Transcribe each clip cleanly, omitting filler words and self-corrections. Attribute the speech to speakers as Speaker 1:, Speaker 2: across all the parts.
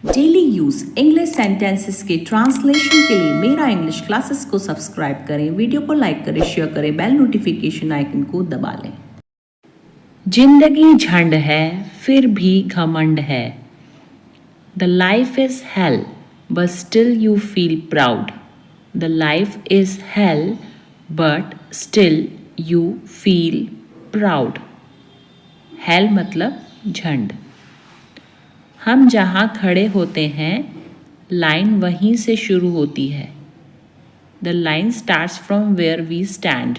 Speaker 1: Daily use English sentences के translation के लिए मेरा इंग्लिश क्लासेस को सब्सक्राइब करें, वीडियो को लाइक करें, शेयर करें, बेल नोटिफिकेशन आइकन को दबा लें। जिंदगी झंड है फिर भी घमंड है। The life is hello but still you feel proud. The life is hello but still you feel proud. Hello मतलब झंड। हम जहाँ खड़े होते हैं लाइन वहीं से शुरू होती है। The line starts from where we stand.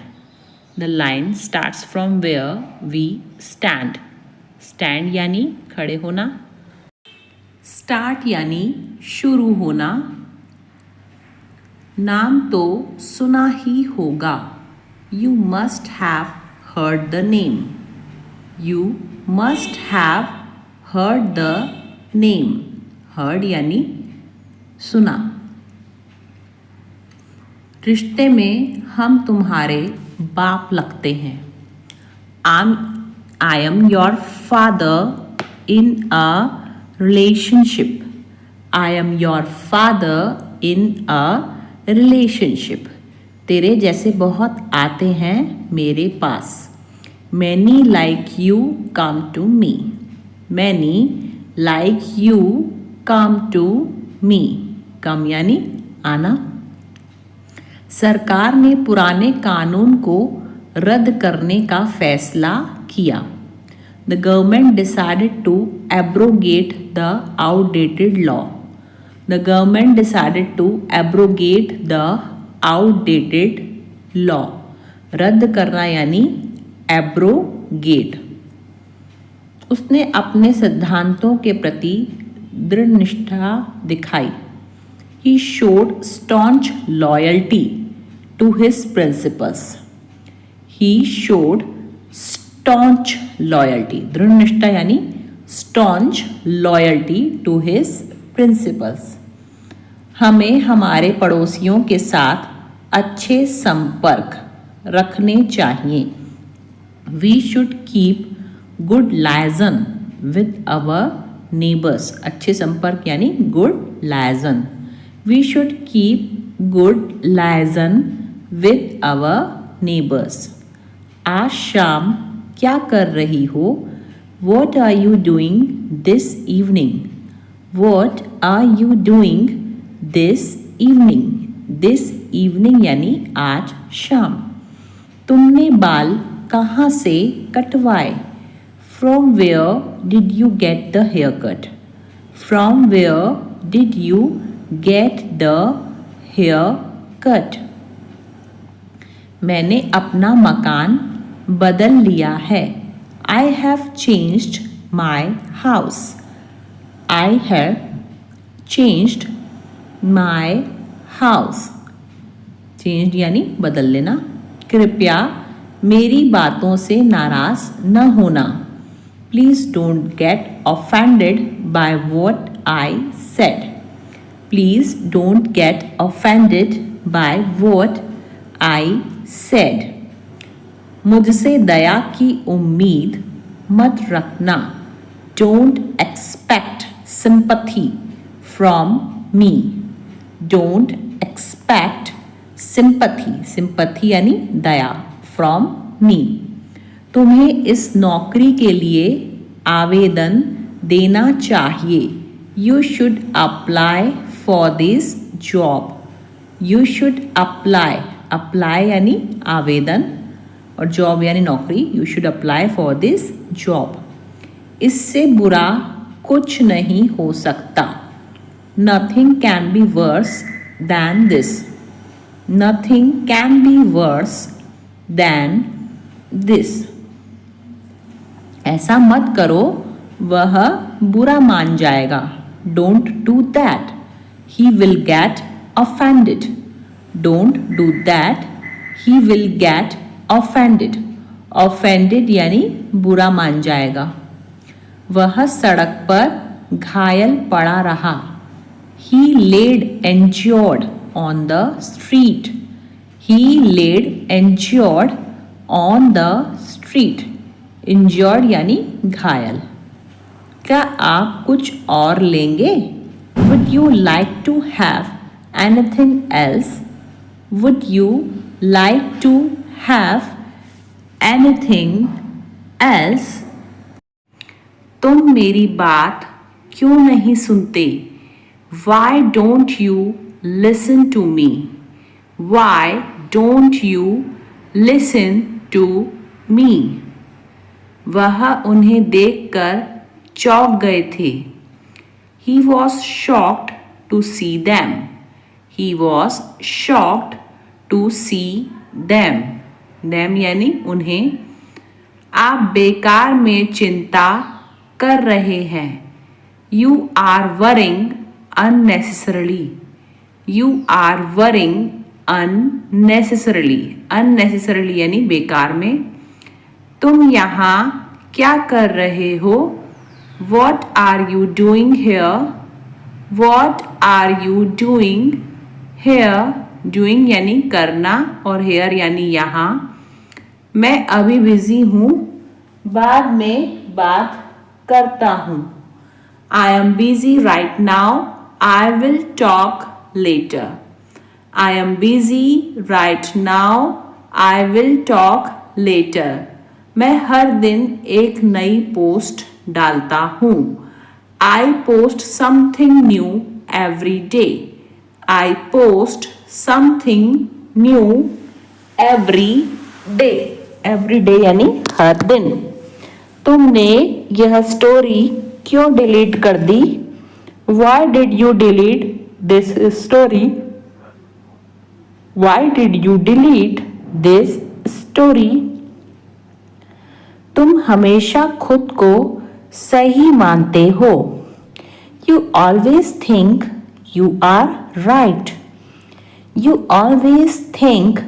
Speaker 1: The line starts from where we stand. Stand यानी खड़े होना, स्टार्ट यानी शुरू होना। नाम तो सुना ही होगा। You must have heard the name. You must have heard the name. Heard यानी सुना। रिश्ते में हम तुम्हारे बाप लगते हैं। I am your father in a relationship. I am your father in a relationship. तेरे जैसे बहुत आते हैं मेरे पास। Many like you come to me. Many like you come to me. Come यानी आना। सरकार ने पुराने कानून को रद्द करने का फैसला किया। The government decided to abrogate the outdated law. The government decided to abrogate the outdated law. रद्द करना यानी एब्रोगेट। उसने अपने सिद्धांतों के प्रति दृढ़ निष्ठा दिखाई। He showed staunch loyalty to his principles. He showed staunch loyalty. दृढ़ निष्ठा यानी staunch loyalty to his principles. हमें हमारे पड़ोसियों के साथ अच्छे संपर्क रखने चाहिए। We should keep good liaison with our neighbours. अच्छे संपर्क यानी good liaison. We should keep good liaison with our neighbours. आज शाम क्या कर रही हो? What are you doing this evening? What are you doing this evening? This evening यानी आज शाम। तुमने बाल कहाँ से कटवाए? From where did you get the haircut? From where did you get the haircut? मैंने अपना मकान बदल लिया है। I have changed my house. I have changed my house. Changed यानी बदल लेना। कृपया मेरी बातों से नाराज न होना। Please don't get offended by what I said. Please don't get offended by what I said. मुझसे दया की उम्मीद मत रखना। Don't expect sympathy from me. Don't expect sympathy. Sympathy यानी दया from me. तुम्हें इस नौकरी के लिए आवेदन देना चाहिए। You should apply for this job. You should apply. Apply यानी आवेदन और जॉब यानी नौकरी। You should apply for this job. इससे बुरा कुछ नहीं हो सकता। Nothing can be verse then this. Nothing can be verse then this. ऐसा मत करो, वह बुरा मान जाएगा। Don't do that, he will get offended. Don't do that, he will get offended. Offended यानी बुरा मान जाएगा। वह सड़क पर घायल पड़ा रहा। He laid injured on the street. He laid injured on the street. Injured यानी घायल। क्या आप कुछ और लेंगे? Would you like to have anything else? Would you like to have anything else? तुम मेरी बात क्यों नहीं सुनते? Why don't you listen to me? Why don't you listen to me? वह उन्हें देखकर चौंक गए थे. He was shocked to see them. He was shocked to see them. Them यानी उन्हें. आप बेकार में चिंता कर रहे हैं. You are worrying unnecessarily. You are worrying unnecessarily. Unnecessarily यानी बेकार में. तुम यहाँ क्या कर रहे हो? What are you doing here? What are you doing here? Doing यानी करना और here यानी यहाँ. मैं अभी बिजी हूँ, बाद में बात करता हूँ. I am busy right now. I will talk later. I am busy right now. I will talk later. मैं हर दिन एक नई पोस्ट डालता हूँ. I post something new every day. I post something new every day. Every day यानी हर दिन. तुमने यह स्टोरी क्यों डिलीट कर दी? Why did you delete this story? Why did you delete this story? तुम हमेशा खुद को सही मानते हो. You always think you are right. You always think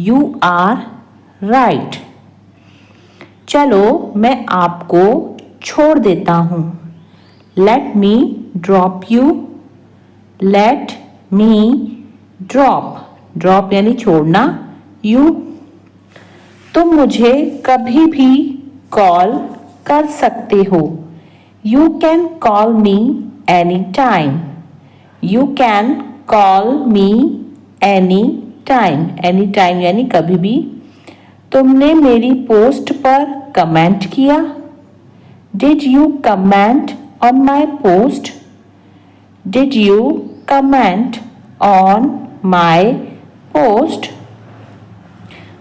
Speaker 1: you are right. चलो मैं आपको छोड़ देता हूँ. Let me drop you. Let me drop. Drop यानी छोड़ना. You. तुम मुझे कभी भी कॉल कर सकते हो. You can call me anytime. You can call me anytime. Anytime यानी कभी भी. तुमने मेरी पोस्ट पर कमेंट किया. Did you comment on my post? Did you comment on my post?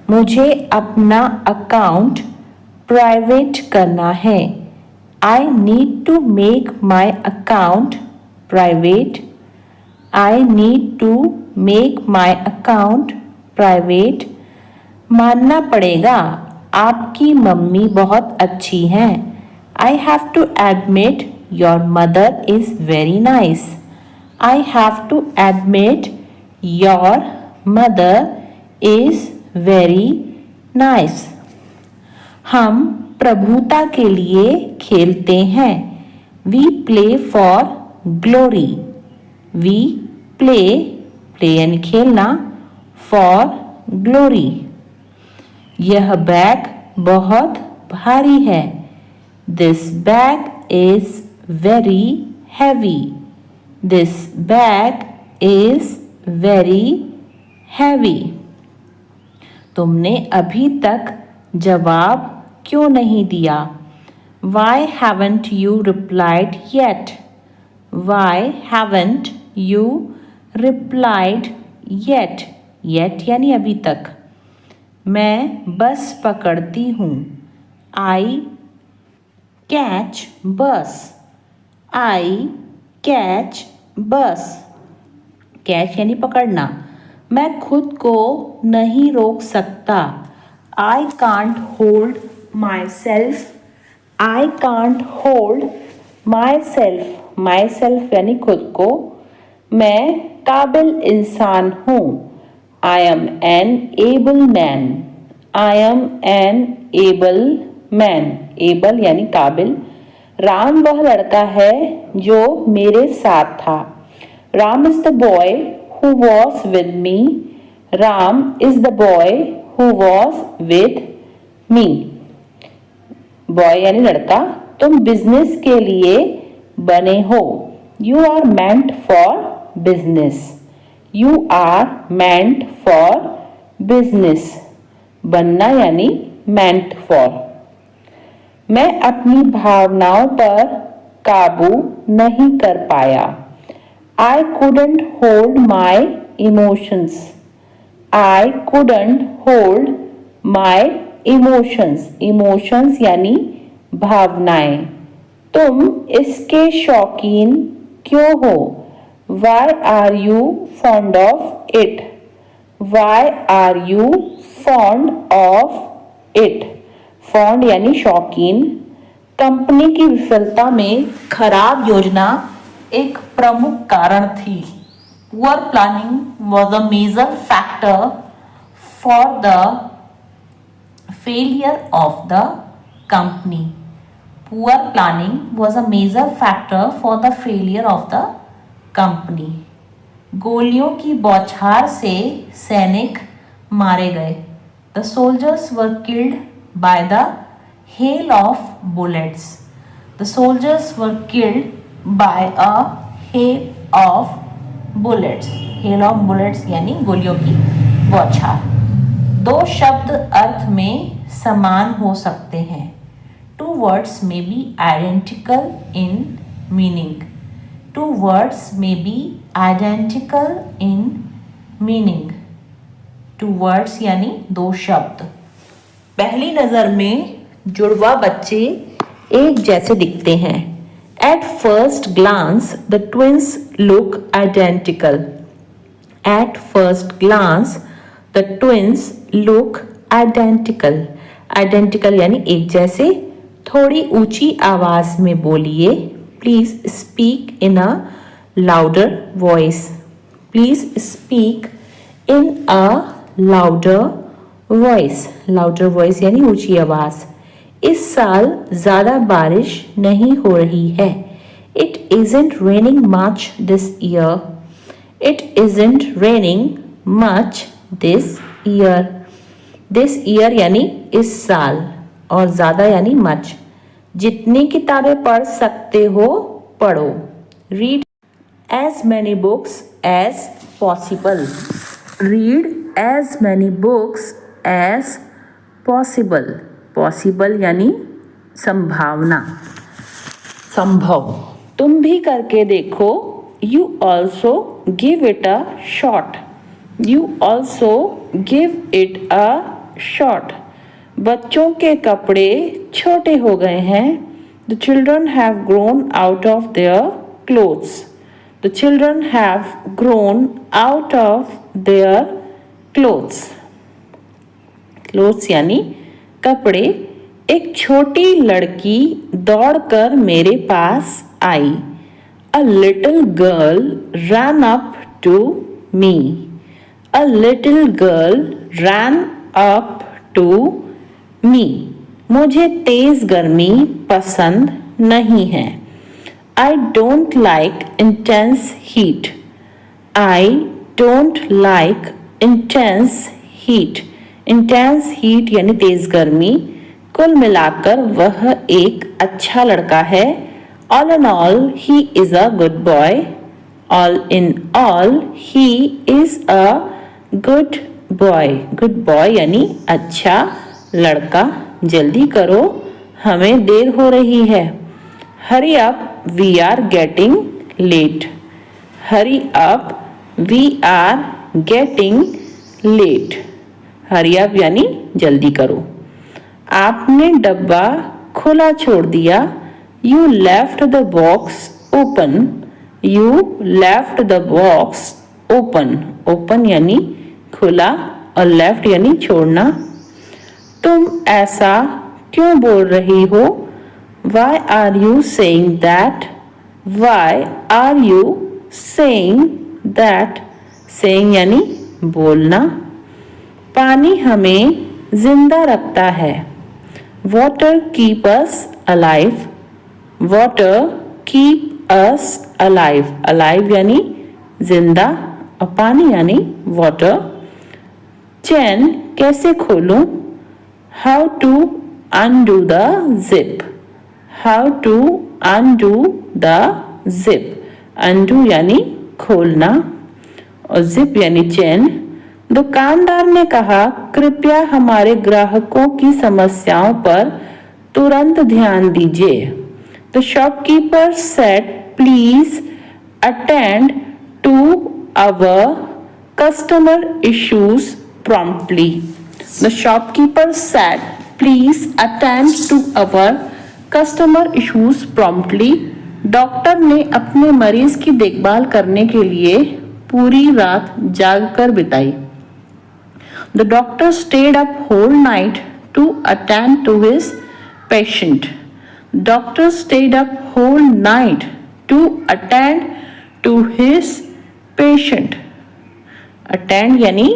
Speaker 1: मुझे अपना अकाउंट प्राइवेट करना है. I need to make my account private. I need to make my account private. मानना पड़ेगा, आपकी मम्मी बहुत अच्छी हैं. I have to admit your mother is very nice. I have to admit your mother is very nice. हम प्रभुता के लिए खेलते हैं. We play for glory. We play यानी खेलना, for glory. यह बैग बहुत भारी है. This bag is very heavy. This bag is very heavy. तुमने अभी तक जवाब क्यों नहीं दिया? Why haven't you replied yet? Why haven't you replied yet? Yet यानी अभी तक. मैं बस पकड़ती हूँ. I catch bus. I catch bus. Catch यानी पकड़ना. मैं खुद को नहीं रोक सकता. I can't hold myself. I can't hold myself. Myself यानी खुद को. मैं काबिल इंसान हूँ. I am an able man. I am an able man. Able यानी काबिल. राम वह लड़का है जो मेरे साथ था. Ram is the boy who was with me. Ram is the boy who was with me. Boy यानी लड़का. तुम बिजनेस के लिए बने हो. You are meant for business. You are meant for business. बनना यानी meant for. मैं अपनी भावनाओं पर काबू नहीं कर पाया. I couldn't hold my emotions. I couldn't hold my emotions. Emotions यानी भावनाएं. तुम इसके शौकीन क्यों हो? Why are you fond of it? Why are you fond of it? Fond यानी शौकीन. कंपनी की विफलता में खराब योजना एक प्रमुख कारण थी. Poor planning was a major factor for the failure of the company. Poor planning was a major factor for the failure of the company. गोलियों की बौछार से सैनिक मारे गए. The soldiers were killed by the hail of bullets. The soldiers were killed by a hail of bullets. Hail of bullets यानी गोलियों की बौछार. दो शब्द अर्थ में समान हो सकते हैं. Two words may be identical in meaning. Two words may be identical in meaning. Two words यानी दो शब्द. पहली नज़र में जुड़वा बच्चे एक जैसे दिखते हैं. At first glance, the twins look identical. At first glance, the twins look identical. Identical यानी एक जैसे. थोड़ी ऊंची आवाज में बोलिए. Please speak in a louder voice. Please speak in a louder voice. Louder voice यानी ऊंची आवाज. इस साल ज़्यादा बारिश नहीं हो रही है. It isn't raining much this year. It isn't raining much this year. This year यानी इस साल और ज़्यादा यानी much. जितनी किताबें पढ़ सकते हो पढ़ो. Read as many books as possible. Read as many books as possible. Possible यानी संभावना, संभव. तुम भी करके देखो. You also give it a shot. You also give it a shot. बच्चों के कपड़े छोटे हो गए हैं. The children have grown out of their clothes. The children have grown out of their clothes. Clothes यानी कपड़े. एक छोटी लड़की दौड़कर मेरे पास आई. A little girl ran up to me. A little girl ran up to me. मुझे तेज गर्मी पसंद नहीं है. I don't like intense heat. I don't like intense heat. Intense heat यानी तेज गर्मी. कुल मिलाकर वह एक अच्छा लड़का है. All in all, he is a good boy. All in all, he is a good boy. Good boy यानी अच्छा लड़का. जल्दी करो, हमें देर हो रही है. Hurry up, we are getting late. Hurry up, we are getting late. Hurry up यानी जल्दी करो. आपने डब्बा खुला छोड़ दिया. You left the box open. You left the box open. Open यानी खुला और left यानी छोड़ना. तुम ऐसा क्यों बोल रही हो? Why are you saying that? Why are you saying that? Saying यानी बोलना. पानी हमें जिंदा रखता है. Water keep us alive. Water keep us alive. Alive यानी जिंदा और पानी यानी water. चैन कैसे खोलूं? How to undo the zip. How to undo the zip. Undo यानी खोलना और जिप यानी चेन। दुकानदार ने कहा, कृपया हमारे ग्राहकों की समस्याओं पर तुरंत ध्यान दीजिए। The shopkeeper said, please attend to our customer issues promptly. The shopkeeper said, please attend to our customer issues promptly. Doctor ने अपने मरीज की देखभाल करने के लिए पूरी रात जागकर बिताई। The doctor stayed up whole night to attend to his patient. Doctor stayed up whole night to attend to his patient. Attend यानी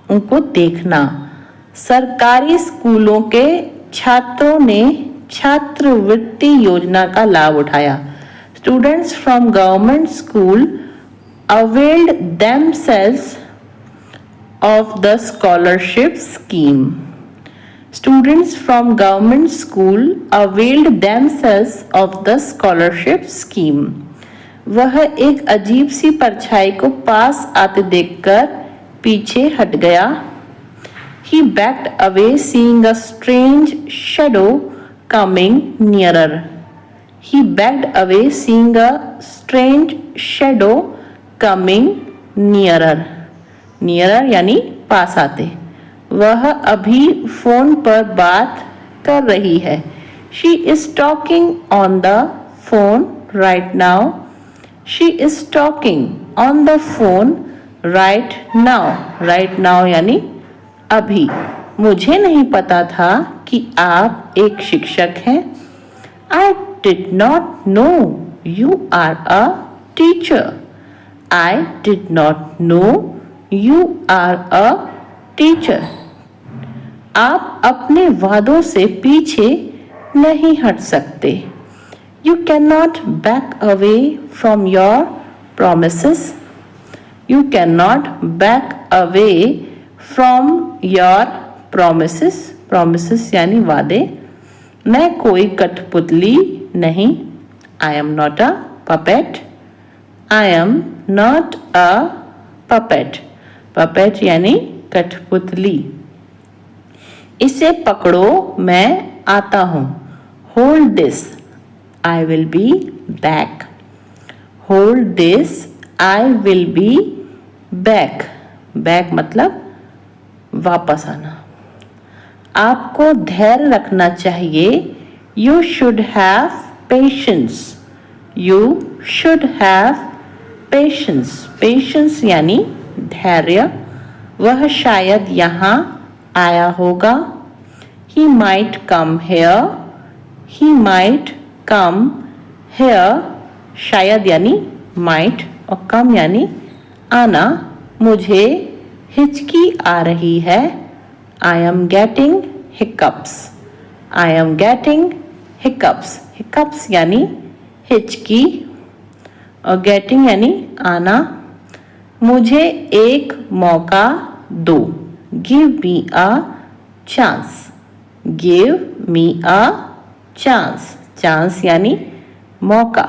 Speaker 1: उनको देखना। सरकारी स्कूलों के छात्रों ने छात्रवृत्ति योजना का लाभ उठाया। Students from government school availed themselves of the scholarship scheme. Students from government school availed themselves of the scholarship scheme. वह एक अजीब सी परछाई को पास आते देखकर पीछे हट गया। He backed away, seeing a strange shadow coming nearer. He backed away, seeing a strange shadow coming nearer. Nearer यानी पास आते। वह अभी फोन पर बात कर रही है। She is talking on the phone right now. She is talking on the phone right now. Right now यानी अभी। मुझे नहीं पता था कि आप एक शिक्षक हैं। I did not know you are a teacher. I did not know You are a teacher. आप अपने वादों से पीछे नहीं हट सकते। You cannot back away from your promises. You cannot back away from your promises. Promises यानी वादे। मैं कोई कठपुतली नहीं। I am not a puppet. I am not a puppet. Puppet यानी कठपुतली। इसे पकड़ो, मैं आता हूं। Hold this, I will be back. Hold this, I will be back. Back मतलब वापस आना। आपको धैर्य रखना चाहिए। You should have patience. You should have patience. Patience यानी धैर्य। वह शायद यहाँ आया होगा। He might come here. He might come here. शायद यानी might और come यानी आना। मुझे हिचकी आ रही है। I am getting hiccups. I am getting hiccups. Hiccups यानी हिचकी और getting यानी आना। मुझे एक मौका दो। Give me a chance. Give me a chance. Chance यानी मौका।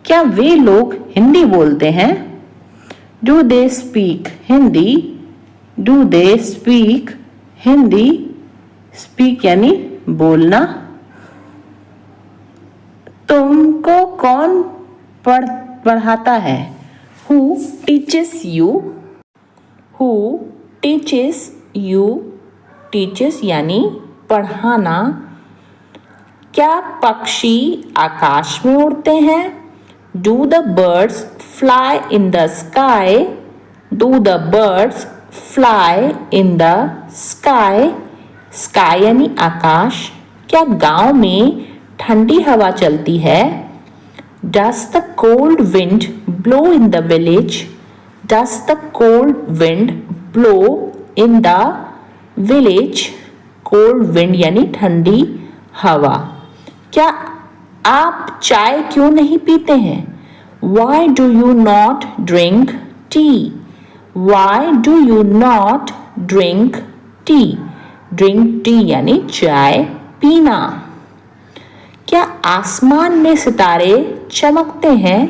Speaker 1: क्या वे लोग हिंदी बोलते हैं? Do they speak Hindi? Do they speak Hindi? Speak यानी बोलना। तुमको कौन पढ़ाता है? Who teaches you? Who teaches you? Teaches यानी पढ़ाना। क्या पक्षी आकाश में उड़ते हैं? Do the birds fly in the sky? Do the birds fly in the sky? Sky यानी आकाश। क्या गांव में ठंडी हवा चलती है? Does the cold wind blow in the village? Does the cold wind blow in the village? Cold wind यानी ठंडी हवा। क्या आप चाय क्यों नहीं पीते हैं? Why do you not drink tea? Why do you not drink tea? Drink tea यानी चाय पीना। क्या आसमान में सितारे चमकते हैं?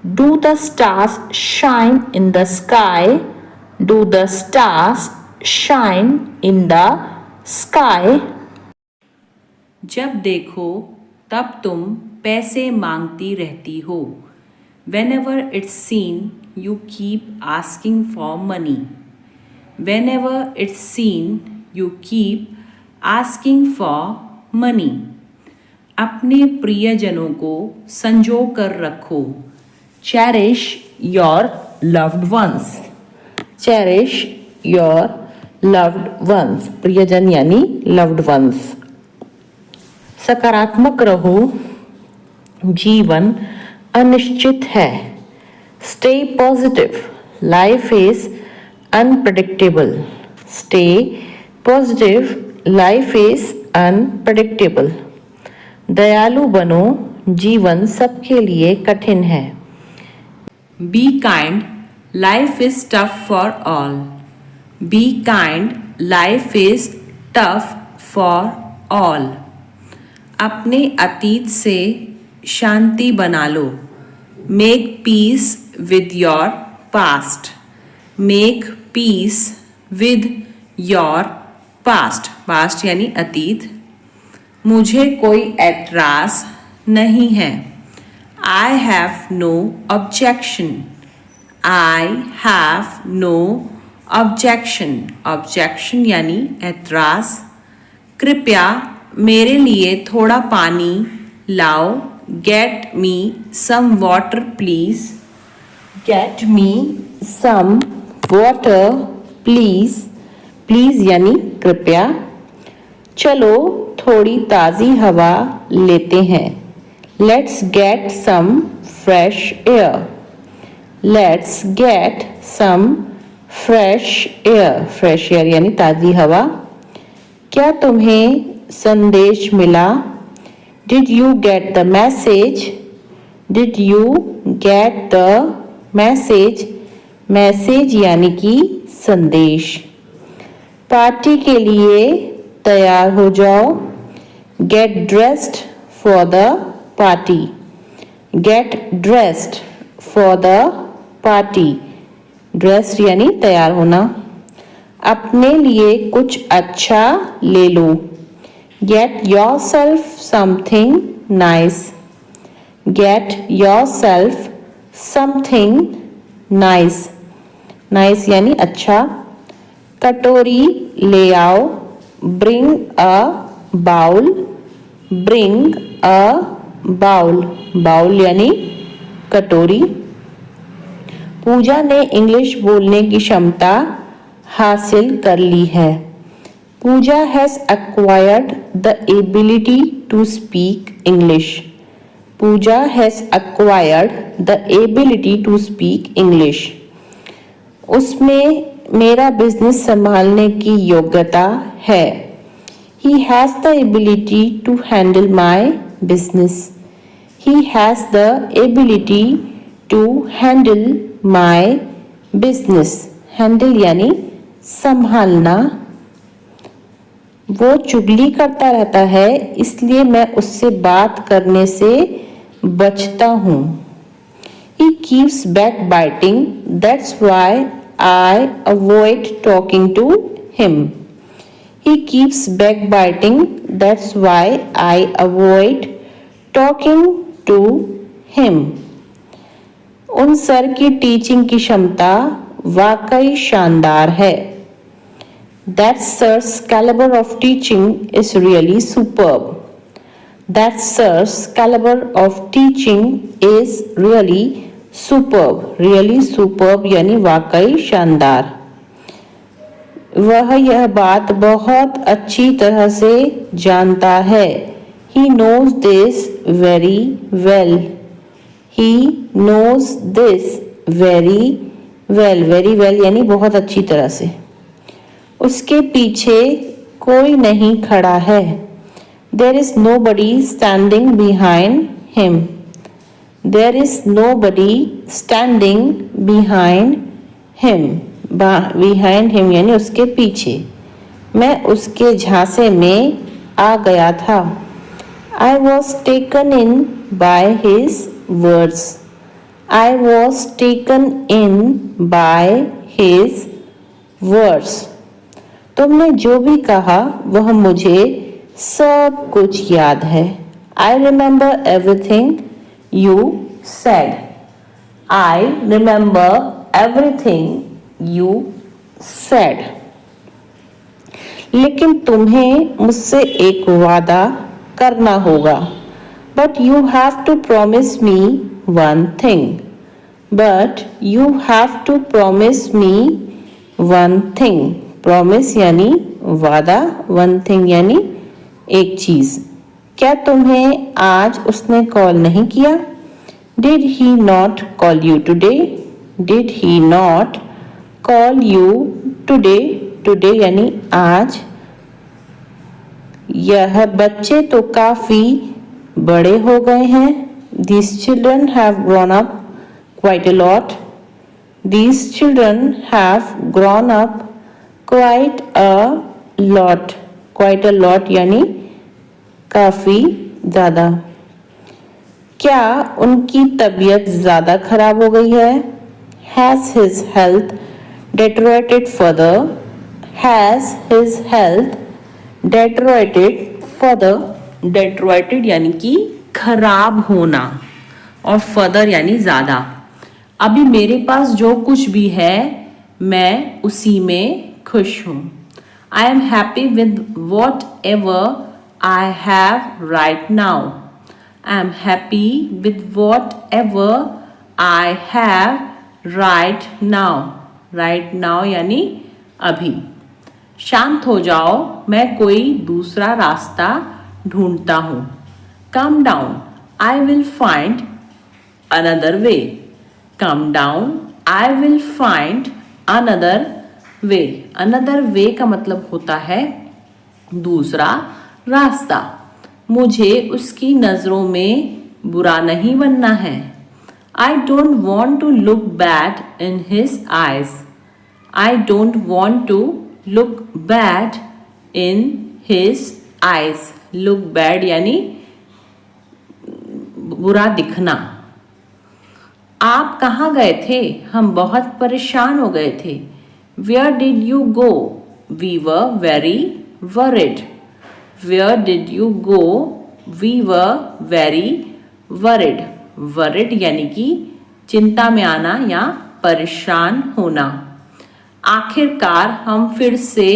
Speaker 1: Do the stars shine in the sky? Do the stars shine in the sky? जब देखो तब तुम पैसे मांगती रहती हो. Whenever it's seen, you keep asking for money. Whenever it's seen, you keep asking for money. अपने प्रियजनों को संजो कर रखो. Cherish your loved ones. Cherish your loved ones. प्रियजन यानी loved ones. सकारात्मक रहो. जीवन अनिश्चित है. Stay positive. Life is unpredictable. Stay positive. Life is unpredictable. दयालु बनो. जीवन सबके लिए कठिन है. Be kind. Life is tough for all. Be kind. Life is tough for all. अपने अतीत से शांति बना लो. Make peace with your past. Make peace with your past. Past यानी अतीत. मुझे कोई ऐतराज नहीं है. I have no objection. I have no objection. Objection यानी ऐतराज. कृपया मेरे लिए थोड़ा पानी लाओ. Get me some water please. Get me some water please. Please यानी कृपया. चलो थोड़ी ताज़ी हवा लेते हैं. Let's get some fresh air. Let's get some fresh air. Fresh air यानी ताज़ी हवा. क्या तुम्हें संदेश मिला? Did you get the message? Did you get the message? Message यानी कि संदेश. पार्टी के लिए तैयार हो जाओ. Get dressed for the party. Get dressed for the party. Dressed यानी तैयार होना. अपने लिए कुछ अच्छा ले लो. Get yourself something nice. Get yourself something nice. Nice यानी अच्छा. कटोरी ले आओ. Bring a bowl. Bring a bowl. Bowl यानी कटोरी. पूजा ने इंग्लिश बोलने की क्षमता हासिल कर ली है. पूजा has acquired the ability to speak English. Puja has acquired the ability to speak English. उसमें मेरा बिजनेस संभालने की योग्यता है. He has the ability to handle my business. He has the ability to handle my business. Handle यानी संभालना. वो चुगली करता रहता है इसलिए मैं उससे बात करने से बचता हूँ. He keeps backbiting. That's why I avoid talking to him. He keeps backbiting. That's why I avoid talking to him. उन सर की टीचिंग की क्षमता वाकई शानदार है. That sir's caliber of teaching is really superb. That sir's caliber of teaching is really superb. Really superb यानी वाकई शानदार. वह यह बात बहुत अच्छी तरह से जानता है. He knows this very well. He knows this very well. Very well यानी बहुत अच्छी तरह से. उसके पीछे कोई नहीं खड़ा है. There is nobody standing behind him. There is nobody standing behind him. Behind him यानी उसके पीछे. मैं उसके झांसे में आ गया था. I was taken in by his words. I was taken in by his words. तुमने जो भी कहा वह मुझे सब कुछ याद है. I remember everything you said. I remember everything you said. लेकिन तुम्हें मुझसे एक वादा करना होगा. But you have to promise me one thing. But you have to promise me one thing. Promise यानी वादा, one thing यानी एक चीज. क्या तुम्हें आज उसने कॉल नहीं किया? Did he not call you today? Did he not call you today? Today यानी आज. यह बच्चे तो काफी बड़े हो गए हैं. These children have grown up quite a lot. These children have grown up quite a lot. Quite a lot यानी काफी ज़्यादा. क्या उनकी तबीयत ज़्यादा खराब हो गई है? Has his health deteriorated further? Has his health deteriorated further? Deteriorated यानी कि खराब होना और further यानी ज़्यादा. अभी मेरे पास जो कुछ भी है मैं उसी में खुश हूँ. I am happy with whatever I have right now. I am happy with whatever I have right now. Right now यानी अभी. शांत हो जाओ, मैं कोई दूसरा रास्ता ढूंढता हूँ. Calm down, I will find another way. Calm down, I will find another way. Another way का मतलब होता है दूसरा रास्ता. मुझे उसकी नज़रों में बुरा नहीं बनना है. I don't want to look bad in his eyes. I don't want to look bad in his eyes. Look bad यानी बुरा दिखना. आप कहाँ गए थे? हम बहुत परेशान हो गए थे. Where did you go? We were very worried. Where did you go? We were very worried. Worried यानी कि चिंता में आना या परेशान होना. आखिरकार हम फिर से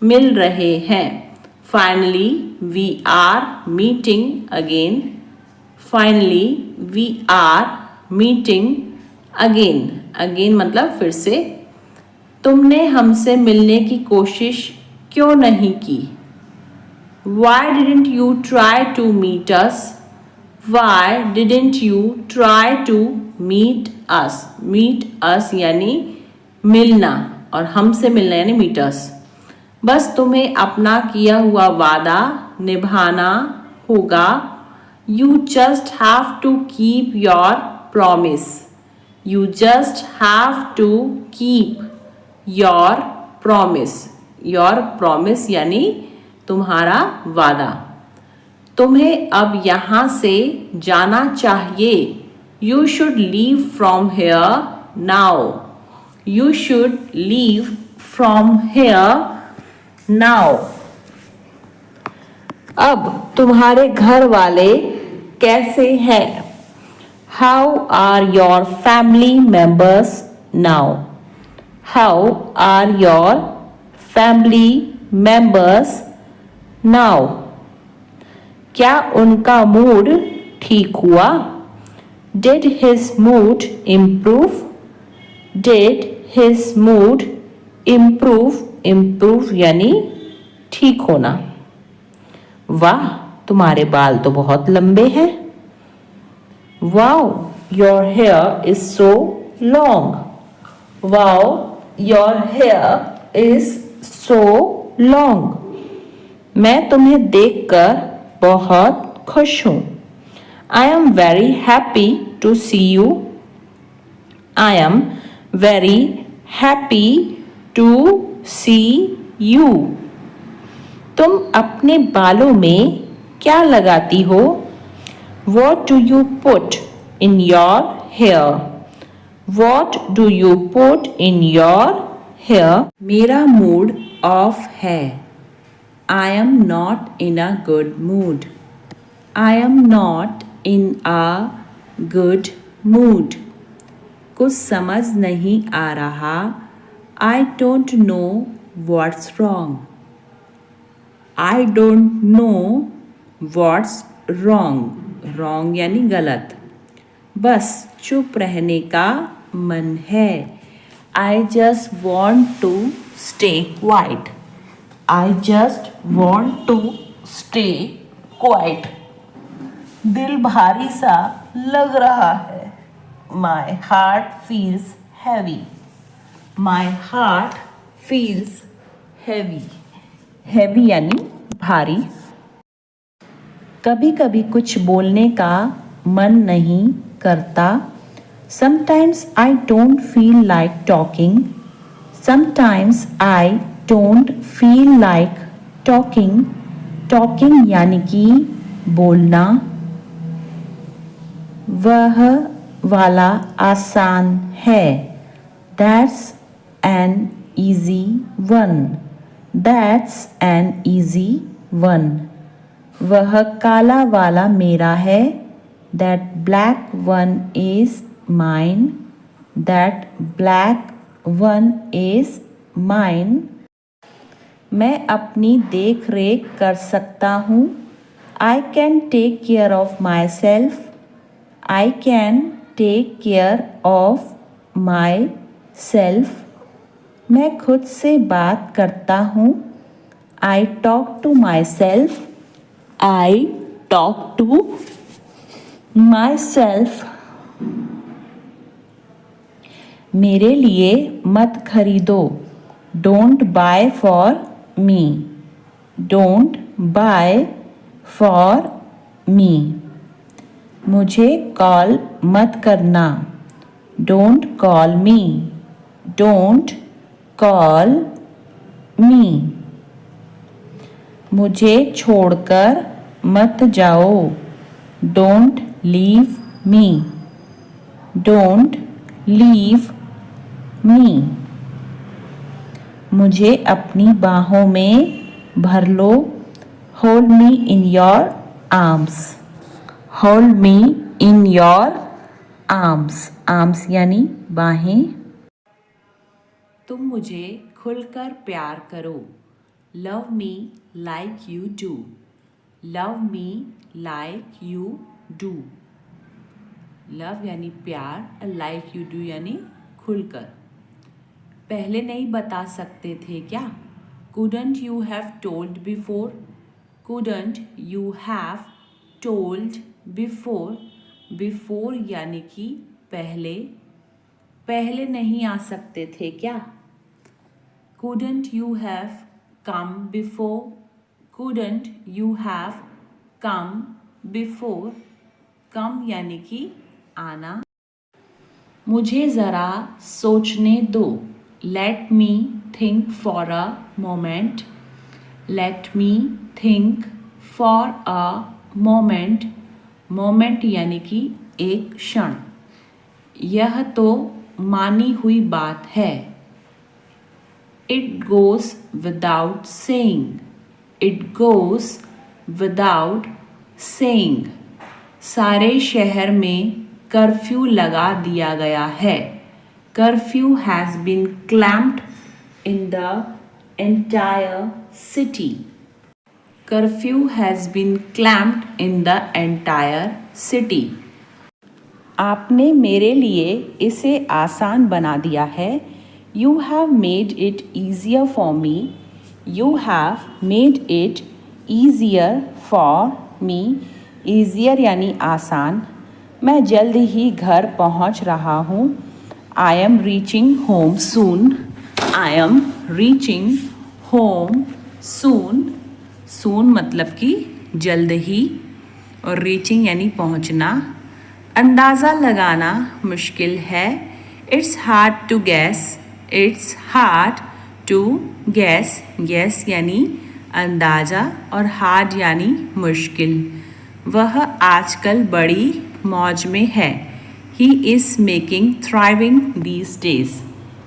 Speaker 1: मिल रहे हैं. Finally we are meeting again. Finally we are meeting again. Again मतलब फिर से. तुमने हमसे मिलने की कोशिश क्यों नहीं की? Why didn't you try to meet us? Why didn't you try to meet us? Meet us यानी मिलना और हमसे मिलना यानी meet us. बस तुम्हें अपना किया हुआ वादा निभाना होगा. You just have to keep your promise. You just have to keep your promise. Your promise यानी तुम्हारा वादा. तुम्हें अब यहाँ से जाना चाहिए. You should leave from here now. You should leave from here now. अब तुम्हारे घर वाले कैसे हैं? How are your family members now? How are your family members now? क्या उनका मूड ठीक हुआ? Did his mood improve? Did his mood improve? Improve यानी ठीक होना. वाह, तुम्हारे बाल तो बहुत लंबे हैं. Wow, your hair is so long. Wow, your hair is so long. मैं तुम्हें देखकर बहुत खुश हूँ. I am very happy to see you. I am very happy to see you. तुम अपने बालों में क्या लगाती हो? What do you put in your hair? What do you put in your hair? मेरा मूड ऑफ है. I am not in a good mood. I am not in a good mood. कुछ समझ नहीं आ रहा. I don't know what's wrong. I don't know what's wrong. Wrong यानी गलत. बस चुप रहने का मन है. I just want to stay quiet. I just want to stay quiet. दिल भारी सा लग रहा है. My heart feels heavy. My heart feels heavy. Heavy यानी भारी. कभी कभी कुछ बोलने का मन नहीं करता. Sometimes I don't feel like talking. Sometimes I don't feel like talking. Talking यानी कि बोलना. वह वाला आसान है. That's an easy one. That's an easy one. वह काला वाला मेरा है. That black one is mine. That black one is mine. मैं अपनी देख रेख कर सकता हूँ. I can take care of myself. I can take care of myself. मैं खुद से बात करता हूँ. I talk to myself. I talk to myself. मेरे लिए मत खरीदो. Don't buy for me. Don't buy for me. मुझे कॉल मत करना. Don't call me. Don't call me. मुझे छोड़कर मत जाओ. Don't leave me. Don't leave me. मुझे अपनी बाहों में भर लो. Hold me in your arms. Hold me in your arms. Arms यानी बाहें. तुम मुझे खुलकर प्यार करो. Love me like you do. Love me like you do. Love यानी प्यार. Like you do यानी खुलकर. पहले नहीं बता सकते थे क्या? Couldn't you have told before? Couldn't you have told before? Before यानी कि पहले. पहले नहीं आ सकते थे क्या? Couldn't you have come before? Couldn't you have come before? Come यानी कि आना. मुझे ज़रा सोचने दो. Let me think for a moment. Let me think for a moment. Moment यानी कि एक क्षण. यह तो मानी हुई बात है. It goes without saying. It goes without saying. सारे शहर में कर्फ्यू लगा दिया गया है. Curfew has been clamped in the entire city. Curfew has been clamped in the entire city. आपने मेरे लिए इसे आसान बना दिया है. You have made it easier for me. You have made it easier for me. Easier यानी आसान. मैं जल्द ही घर पहुंच रहा हूँ. I am reaching home soon. I am reaching home soon. Soon मतलब कि जल्द ही. और reaching यानी पहुंचना. अंदाज़ा लगाना मुश्किल है. It's hard to guess. It's hard to guess. Guess यानी अंदाज़ा और hard यानी मुश्किल. वह आजकल बड़ी मौज में है. He is making thriving these days.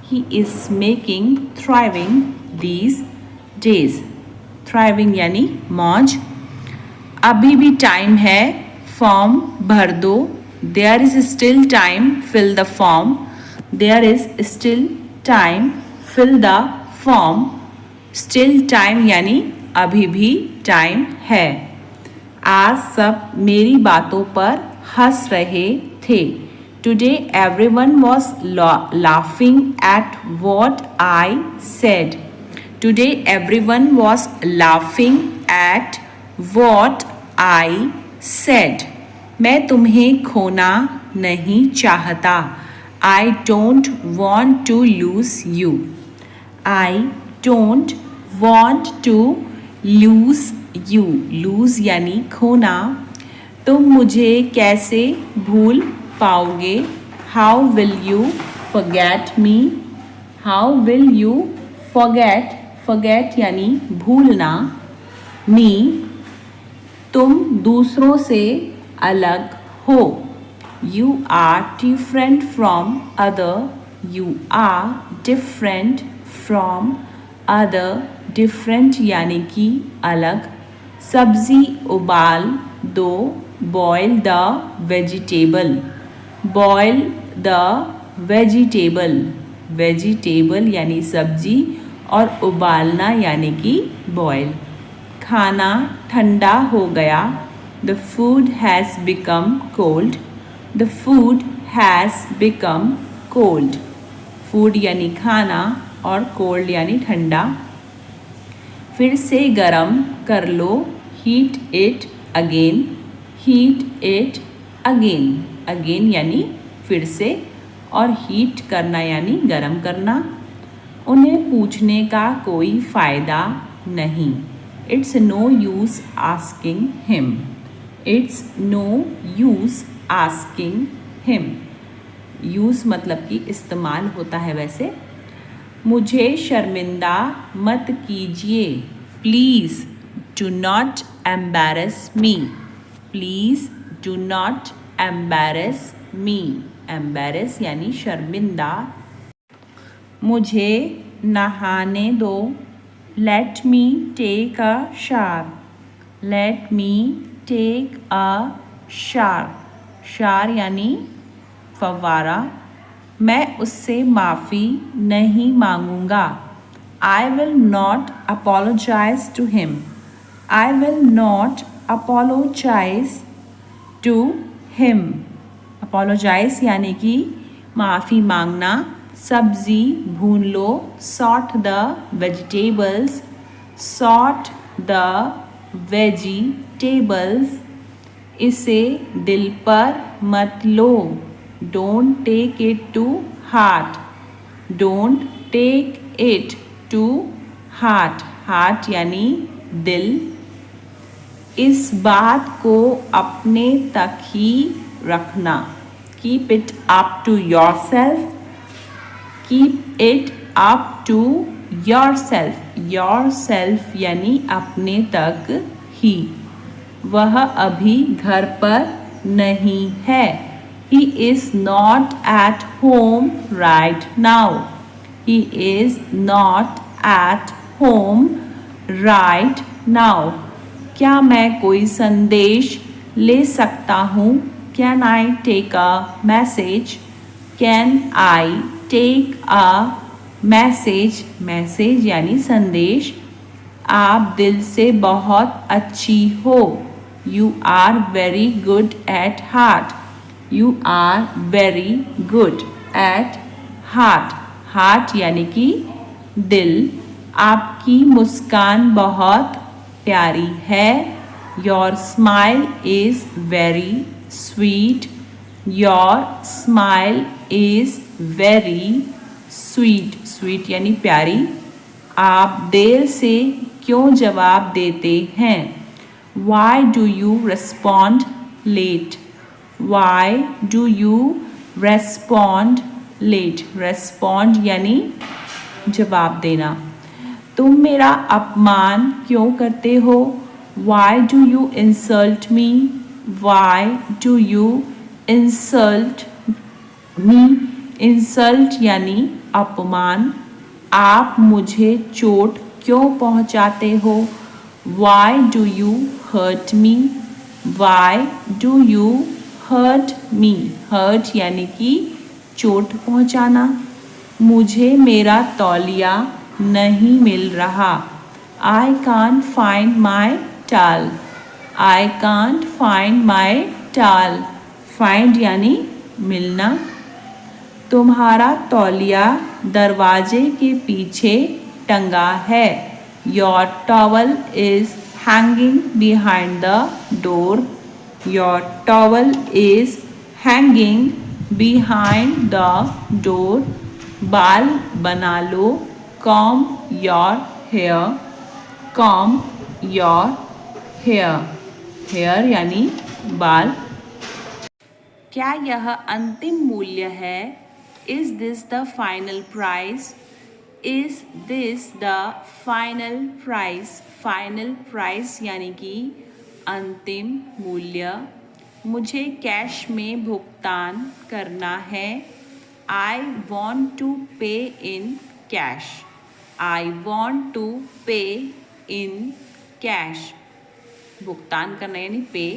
Speaker 1: He is making thriving these days. Thriving यानी मौज. अभी भी टाइम है, फॉर्म भर दो. There is still time, fill the form. There is still time, fill the form. Still time यानी अभी भी टाइम है. आज सब मेरी बातों पर हंस रहे थे. Today everyone was laughing at what I said. Today everyone was laughing at what I said. मैं तुम्हें खोना नहीं चाहता. I don't want to lose you. I don't want to lose you. Lose यानी खोना. तुम मुझे कैसे भूल पाओगे? How will you forget me? How will you forget? Forget यानी भूलना. Me तुम दूसरों से अलग हो. You are different from other. You are different from other. Different यानी कि अलग. सब्जी उबाल दो. Boil the vegetable. Boil the vegetable. Vegetable यानी सब्जी और उबालना यानी कि boil. खाना ठंडा हो गया. The food has become cold. The food has become cold. Food यानी खाना और cold यानी ठंडा. फिर से गरम कर लो. Heat it again. Heat it again. Again यानी फिर से और heat करना यानी गरम करना. उन्हें पूछने का कोई फ़ायदा नहीं. It's no use asking him. It's no use asking him. Use मतलब कि इस्तेमाल होता है वैसे. मुझे शर्मिंदा मत कीजिए. Please do not embarrass me. Please do not embarrass me. Embarrass यानी शर्मिंदा. मुझे नहाने दो. Let me take a shower. Let me take a shower. Shower यानी फव्वारा. मैं उससे माफ़ी नहीं मांगूंगा. I will not apologize to him. I will not apologize to him. Apologize यानी कि माफ़ी मांगना. सब्ज़ी भून लो. Sort the vegetables. Sort the vegetables. इसे दिल पर मत लो. Don't take it to heart. Don't take it to heart. Heart यानी दिल. इस बात को अपने तक ही रखना. Keep it up to yourself. Keep it up to yourself. Yourself यानी अपने तक ही. वह अभी घर पर नहीं है. He is not at home right now. He is not at home right now. क्या मैं कोई संदेश ले सकता हूँ? Can I take a message? Can I take a message? Message यानी संदेश. आप दिल से बहुत अच्छी हो. You are very good at heart. You are very good at heart. Heart यानी कि दिल. आपकी मुस्कान बहुत प्यारी है. Your smile is very sweet. Your smile is very sweet. Sweet यानी प्यारी. आप देर से क्यों जवाब देते हैं? Why do you respond late? Why do you respond late? Respond यानी जवाब देना. तुम मेरा अपमान क्यों करते हो? Why do you insult me? Why do you insult me insult यानी अपमान, आप मुझे चोट क्यों पहुंचाते हो? Why do you hurt me? Why do you hurt me? Hurt यानी कि चोट पहुंचाना। मुझे मेरा तौलिया नहीं मिल रहा। आई कांट फाइंड माई टाल। आई कांट फाइंड माई टाल। फाइंड यानी मिलना। तुम्हारा तौलिया दरवाजे के पीछे टंगा है। Your towel is hanging behind the door. Your towel is hanging behind the door. बाल बना लो। Comb your hair. Comb your hair. Hair यानी बाल। क्या यह अंतिम मूल्य है? Is this the final price? Is this the final price? Final price यानी कि अंतिम मूल्य। मुझे कैश में भुगतान करना है। आई want to pay in cash. I want to pay in cash. भुगतान करना यानी पे।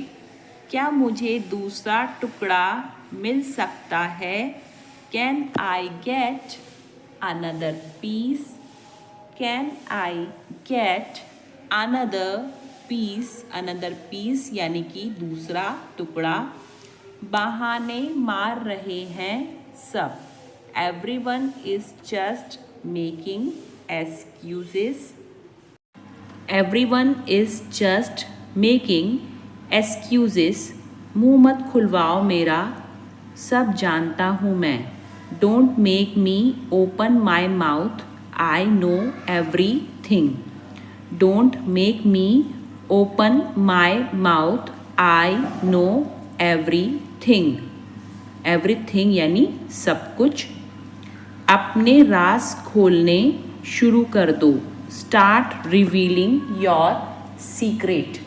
Speaker 1: क्या मुझे दूसरा टुकड़ा मिल सकता है? Can I get another piece? Can I get another piece? Another piece यानी कि दूसरा टुकड़ा। बहाने मार रहे हैं सब। Everyone is just making excuses. Everyone is just making excuses. मुंह मत खुलवाओ मेरा, सब जानता हूँ मैं। Don't make me open my mouth, I know everything. Don't make me open my mouth, I know everything. Everything यानी सब कुछ। अपने राज खोलने शुरू कर दो। Start revealing your secret.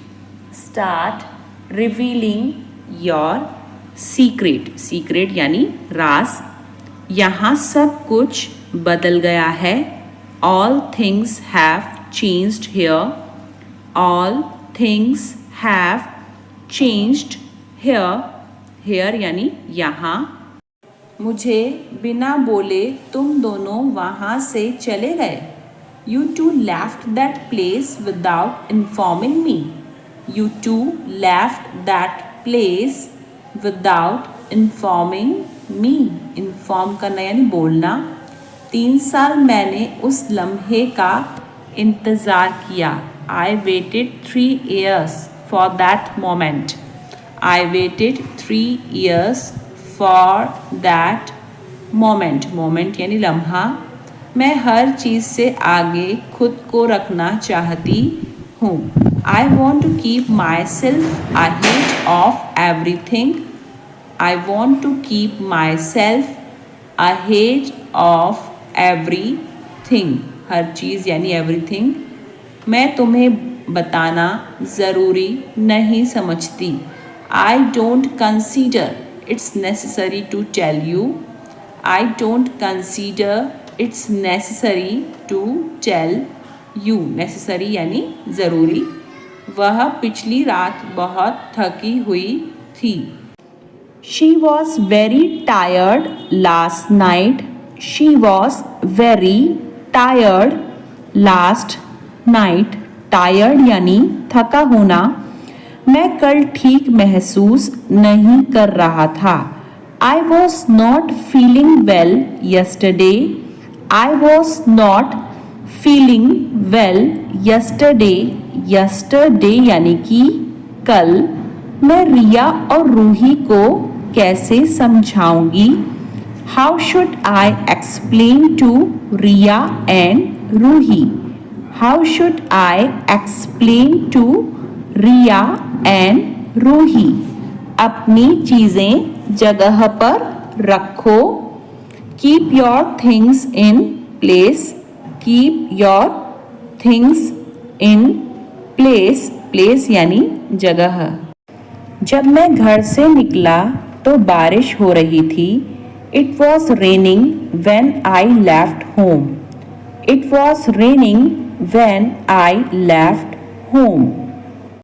Speaker 1: Start revealing your secret. Secret यानी राज। यहाँ सब कुछ बदल गया है। All things have changed here. All things have changed here. Here यानी यहाँ। मुझे बिना बोले तुम दोनों वहाँ से चले गए। You two left that place without informing me. You two left that place without informing me. Inform करना यानी बोलना। 3 साल मैंने उस लम्हे का इंतज़ार किया। I waited 3 years for that moment. I waited 3 years for that moment. Moment यानी लम्हा। मैं हर चीज़ से आगे खुद को रखना चाहती हूँ। I want to keep myself ahead of everything. I want to keep myself ahead of everything. हर चीज़ यानी everything। मैं तुम्हें बताना ज़रूरी नहीं समझती। I don't consider it's necessary to tell you. I don't consider it's necessary to tell you. necessary यानी ज़रूरी। वह पिछली रात बहुत थकी हुई थी। She was very tired last night. She was very tired last night. Tired यानी थका होना। मैं कल ठीक महसूस नहीं कर रहा था। I was not feeling well yesterday. I was not feeling well yesterday. Yesterday यानी कि कल। मैं रिया और रूही को कैसे समझाऊंगी? How should I explain to Riya and Ruhi? How should I explain to Riya and Ruhi? अपनी चीज़ें जगह पर रखो। Keep your things in place. Keep your things in place. Place यानी जगह। जब मैं घर से निकला तो बारिश हो रही थी। It was raining when I left home. It was raining when I left home.